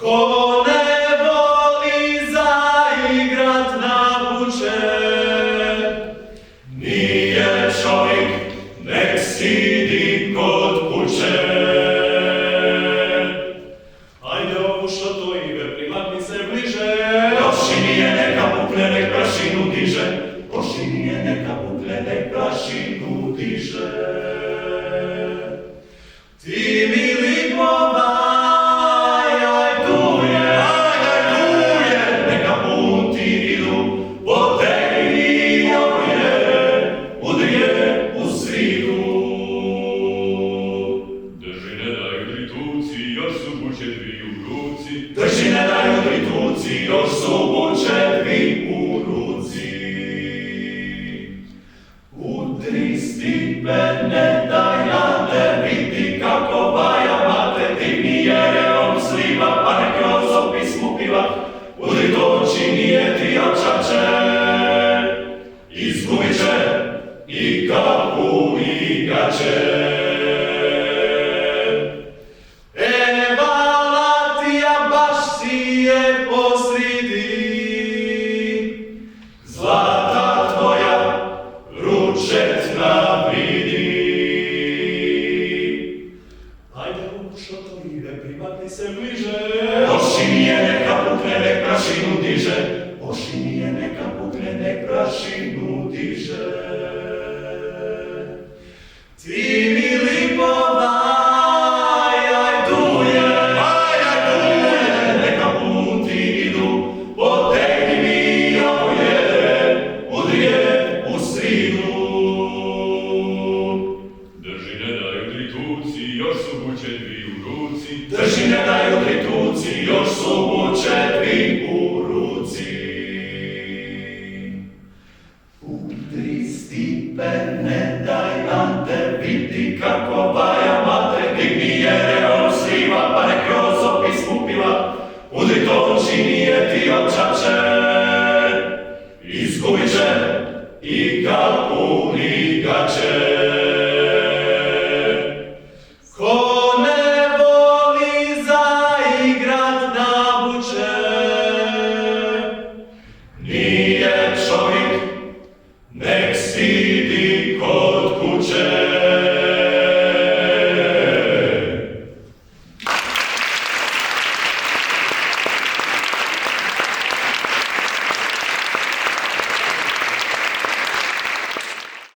Ko ne voli zaigrat na buče, nije čovjek, nek sidi kod kuće. Ajde ovu što to ime, primakni se bliže. Ošinije neka pukne, nek prašinu diže. Ošinije neka pukne, nek prašinu diže. Ti mi lipova, drži ne daju tri tuci, još su buče dvi u ruci. Udri stipe, ne daj nade, vidi kako vaja mate, digni jer on sliva, pa nek kroz opismu piva. Udri to činije ti očače, izgubit će i kapu i gače. Zlata tvoja ručetna vidi. Ajde u što to ide, primakni se bliže. Ošinije neka pukne, nek prašinu diže. Ošinije neka pukne, nek prašinu diže. Ti mi lipova, drži ne daju tri tuci, još su buče dvi u ruci. Udri stipene,